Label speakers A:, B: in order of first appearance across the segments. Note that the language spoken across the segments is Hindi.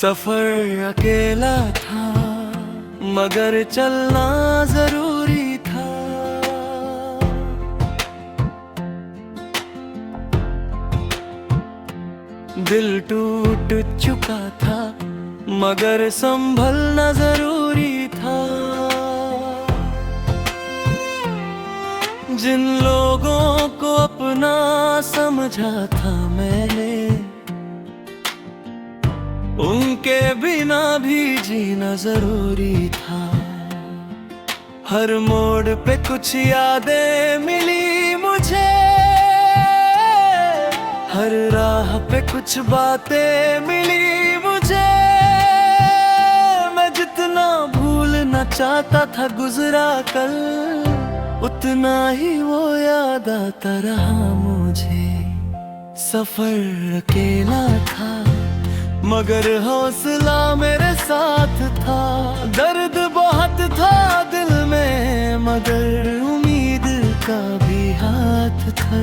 A: सफर अकेला था मगर चलना जरूरी था। दिल टूट चुका था मगर संभलना जरूरी था। जिन लोगों को अपना समझा था मैंने, उनके बिना भी जीना जरूरी था। हर मोड़ पे कुछ यादें मिली मुझे, हर राह पे कुछ बातें मिली मुझे। मैं जितना भूलना चाहता था गुजरा कल, उतना ही वो याद आता रहा मुझे। सफर अकेला था मगर हौसला मेरे साथ था। दर्द बहुत था दिल में मगर उम्मीद का भी हाथ था।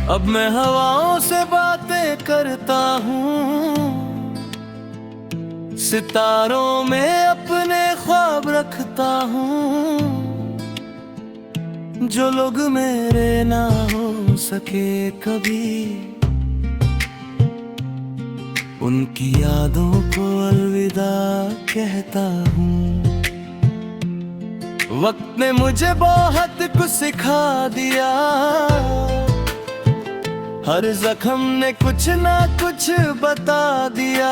A: अब मैं हवाओं से बातें करता हूँ, सितारों में अपने ख्वाब रखता हूँ। जो लोग मेरे ना हो सके कभी, उनकी यादों को अलविदा कहता हूँ। वक्त ने मुझे बहुत कुछ सिखा दिया, हर जख्म ने कुछ ना कुछ बता दिया।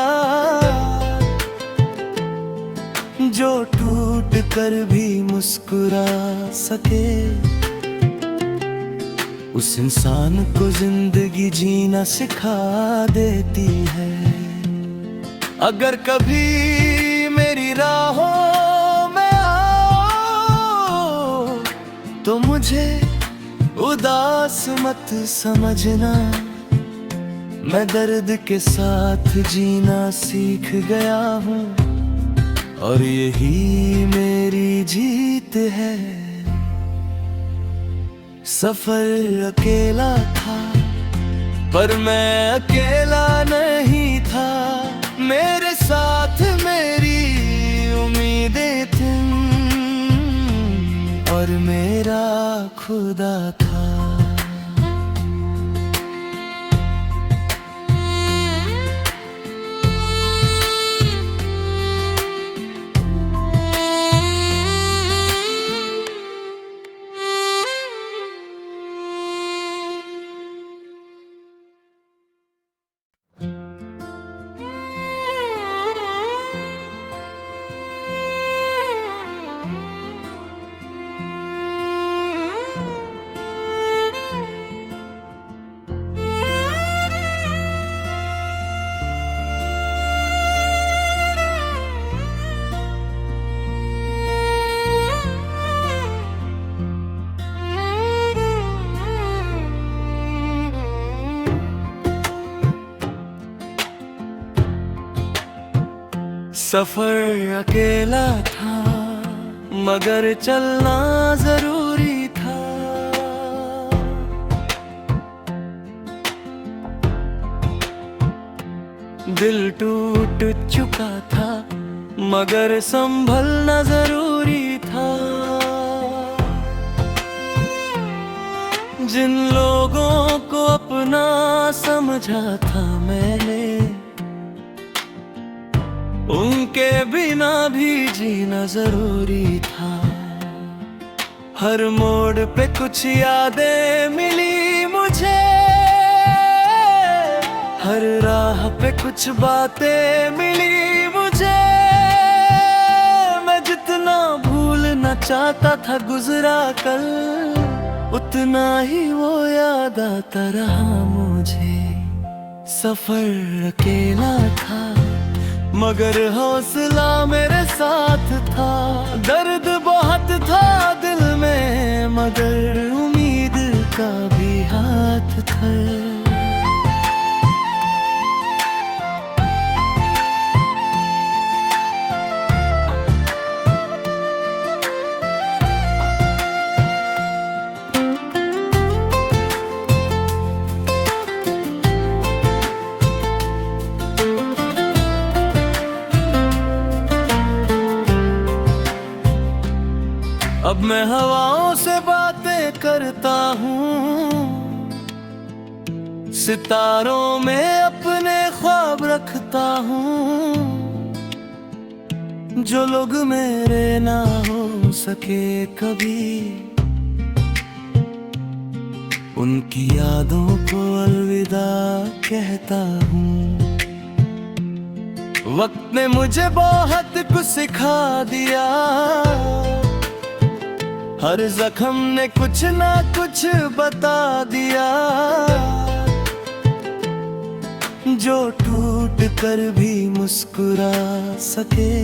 A: जो टूट कर भी मुस्कुरा सके, उस इंसान को जिंदगी जीना सिखा देती है। अगर कभी मेरी राहों में आओ तो मुझे उदास मत समझना। मैं दर्द के साथ जीना सीख गया हूँ और यही मेरी जीत है। सफर अकेला था पर मैं अकेला नहीं था। मेरे साथ मेरी उम्मीदें थीं और मेरा खुदा था। सफर अकेला था मगर चलना जरूरी था। दिल टूट चुका था मगर संभलना जरूरी था। जिन लोगों को अपना समझा था मैंने, उनके बिना भी जीना जरूरी था। हर मोड़ पे कुछ यादें मिली मुझे, हर राह पे कुछ बातें मिली मुझे। मैं जितना भूलना चाहता था गुजरा कल, उतना ही वो याद आता रहा मुझे। सफर अकेला था मगर हौसला मेरे साथ था। दर्द बहुत था दिल में अब मैं हवाओं से बातें करता हूँ, सितारों में अपने ख्वाब रखता हूँ। जो लोग मेरे ना हो सके कभी, उनकी यादों को अलविदा कहता हूँ। वक्त ने मुझे बहुत कुछ सिखा दिया, हर जख्म ने कुछ ना कुछ बता दिया। जो टूट कर भी मुस्कुरा सके,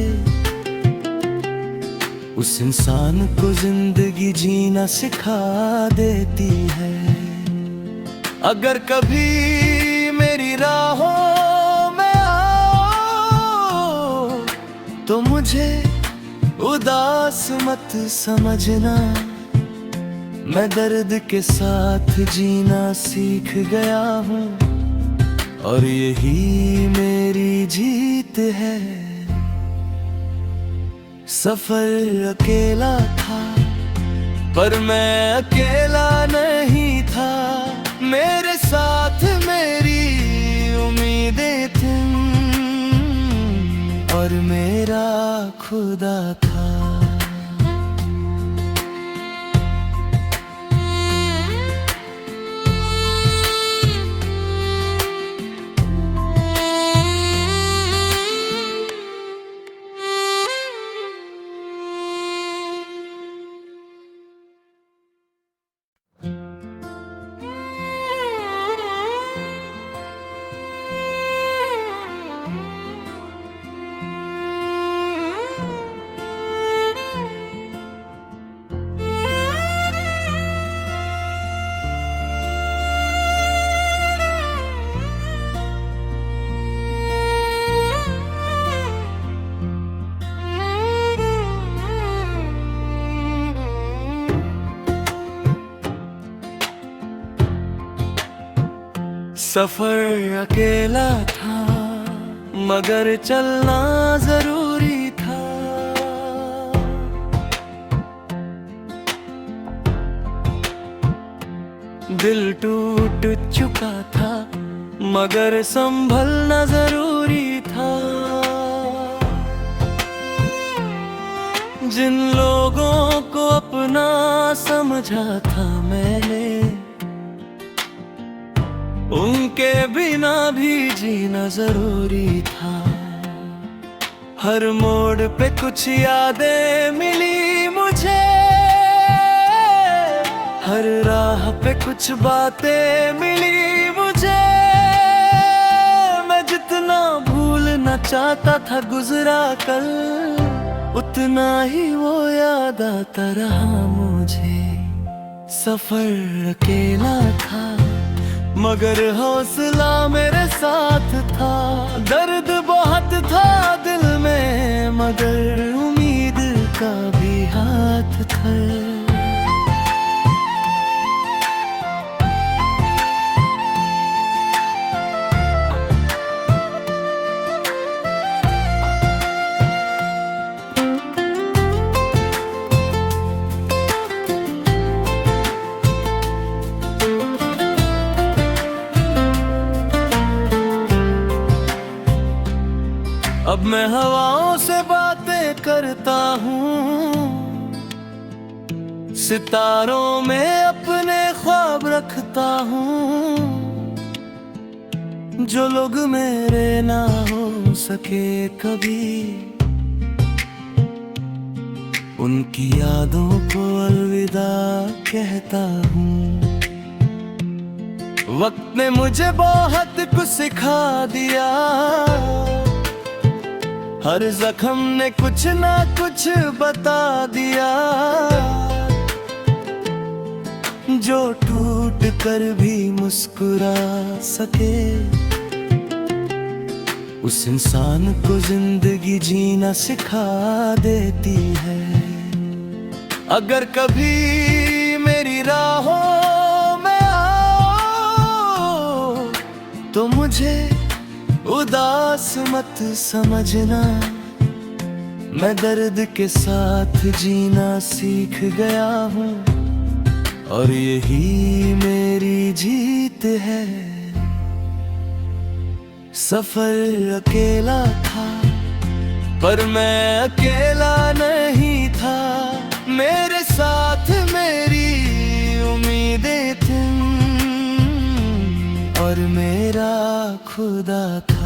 A: उस इंसान को जिंदगी जीना सिखा देती है। अगर कभी मेरी राहों में आओ, तो मुझे उदास मत समझना। मैं दर्द के साथ जीना सीख गया हूँ, और यही मेरी जीत है। सफर अकेला था, पर मैं अकेला नहीं था। मेरे साथ मेरी उम्मीदें थीं, और मेरा खुदा था। सफर अकेला था, मगर चलना जरूरी था। दिल टूट चुका था, मगर संभलना जरूरी था। जिन लोगों को अपना समझा था मैंने, उनके बिना भी जीना जरूरी था। हर मोड़ पे कुछ यादें मिली मुझे, हर राह पे कुछ बातें मिली मुझे। मैं जितना भूलना चाहता था गुजरा कल, उतना ही वो याद आता रहा मुझे। सफर अकेला था, मगर हौसला मेरे साथ था। दर्द बहुत था दिल में, मगर उम्मीद का भी हाथ था। अब मैं हवाओं से बातें करता हूँ, सितारों में अपने ख्वाब रखता हूँ। जो लोग मेरे ना हो सके कभी, उनकी यादों को अलविदा कहता हूँ। वक्त ने मुझे बहुत कुछ सिखा दिया, हर जख्म ने कुछ ना कुछ बता दिया। जो टूट कर भी मुस्कुरा सके, उस इंसान को जिंदगी जीना सिखा देती है। अगर कभी मेरी राहों में आओ, तो मुझे उदास मत समझना। मैं दर्द के साथ जीना सीख गया हूँ, और यही मेरी जीत है। सफर अकेला था, पर मैं अकेला नहीं था। मेरे साथ मेरी उम्मीदें थीं, और मेरा खुदा था।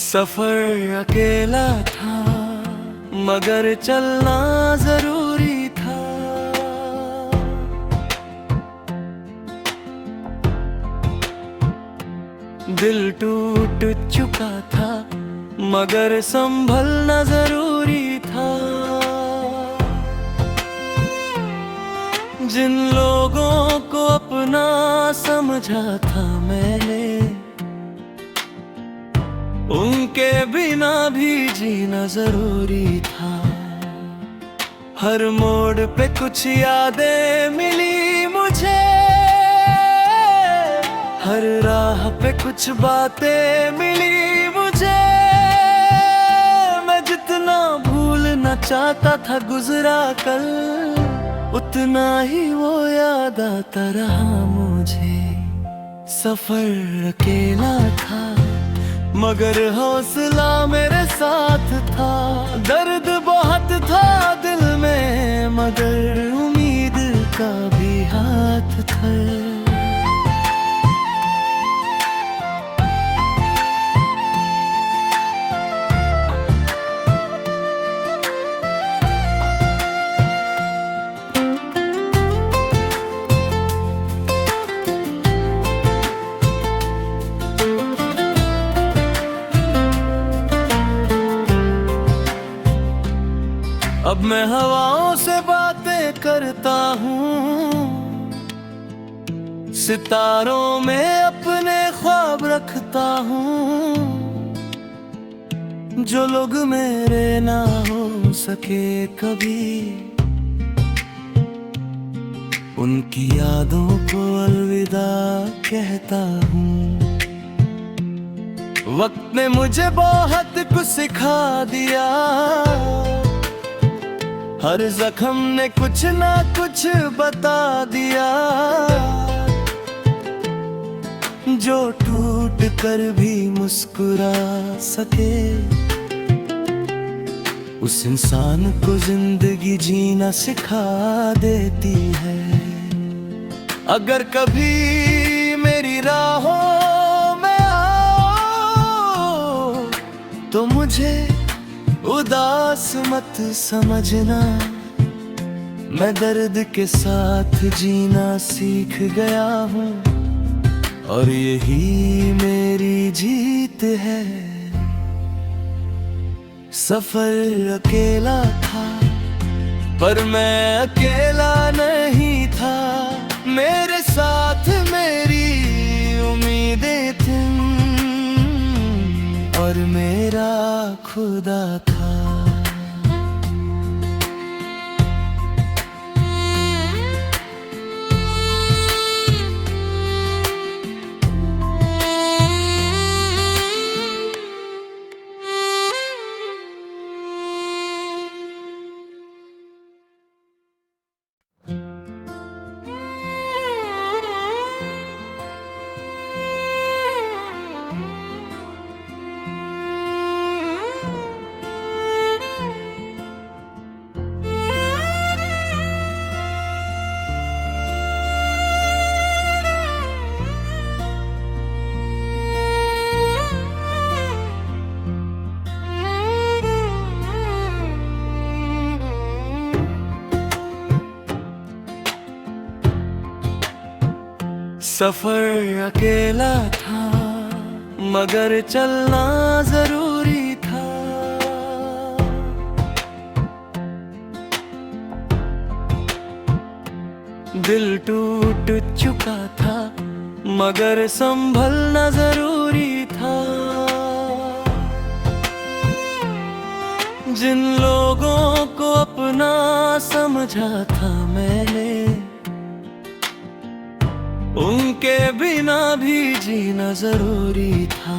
A: सफर अकेला था, मगर चलना जरूरी था। दिल टूट चुका था, मगर संभलना जरूरी था। जिन लोगों को अपना समझा था मैंने, उनके बिना भी जीना जरूरी था। हर मोड़ पे कुछ यादें मिली मुझे, हर राह पे कुछ बातें मिली मुझे। मैं जितना भूलना चाहता था गुजरा कल, उतना ही वो याद आता रहा मुझे। सफर अकेला था, मगर हौसला मेरे साथ था। दर्द बहुत था दिल में, मगर उम्मीद का भी हाथ था। अब मैं हवाओं से बातें करता हूँ, सितारों में अपने ख्वाब रखता हूँ। जो लोग मेरे ना हो सके कभी, उनकी यादों को अलविदा कहता हूँ। वक्त ने मुझे बहुत कुछ सिखा दिया, हर जख्म ने कुछ ना कुछ बता दिया। जो टूट कर भी मुस्कुरा सके, उस इंसान को जिंदगी जीना सिखा देती है। अगर कभी मेरी राहों में आओ, तो मुझे उदास मत समझना। मैं दर्द के साथ जीना सीख गया हूँ, और यही मेरी जीत है। सफर अकेला था, पर मैं अकेला नहीं था। मेरे साथ मेरी उम्मीदें थीं, और मेरा खुदा था। सफर अकेला था मगर चलना जरूरी था। दिल टूट चुका था मगर संभलना जरूरी था। जिन लोगों को अपना समझा था मैंने, उनके बिना भी जीना जरूरी था।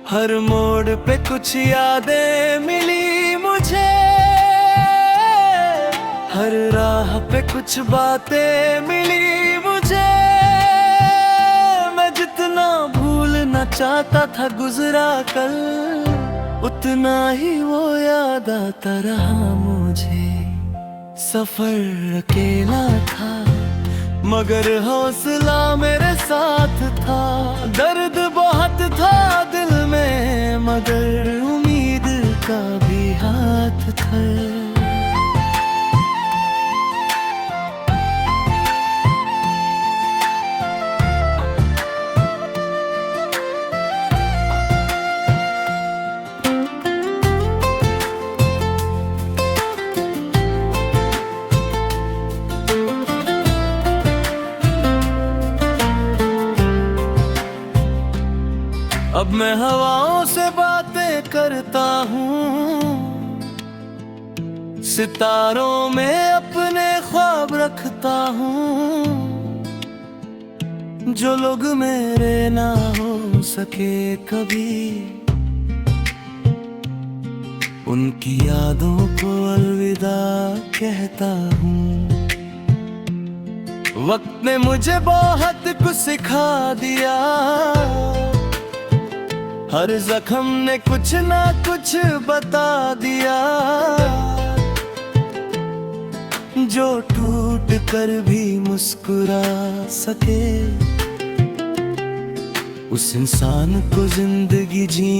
A: हर मोड़ पे कुछ यादें मिली मुझे, हर राह पे कुछ बातें मिली मुझे। मैं जितना भूलना चाहता था गुजरा कल, उतना ही वो याद आता रहा मुझे। सफर अकेला था मगर हौसला मेरे साथ था। दर्द बहुत था दिल में मगर उम्मीद का भी हाथ था। अब मैं हवाओं से बातें करता हूँ, सितारों में अपने ख्वाब रखता हूँ। जो लोग मेरे ना हो सके कभी, उनकी यादों को अलविदा कहता हूँ। वक्त ने मुझे बहुत कुछ सिखा दिया, हर जख्म ने कुछ ना कुछ बता दिया। जो टूट कर भी मुस्कुरा सके, उस इंसान को जिंदगी जी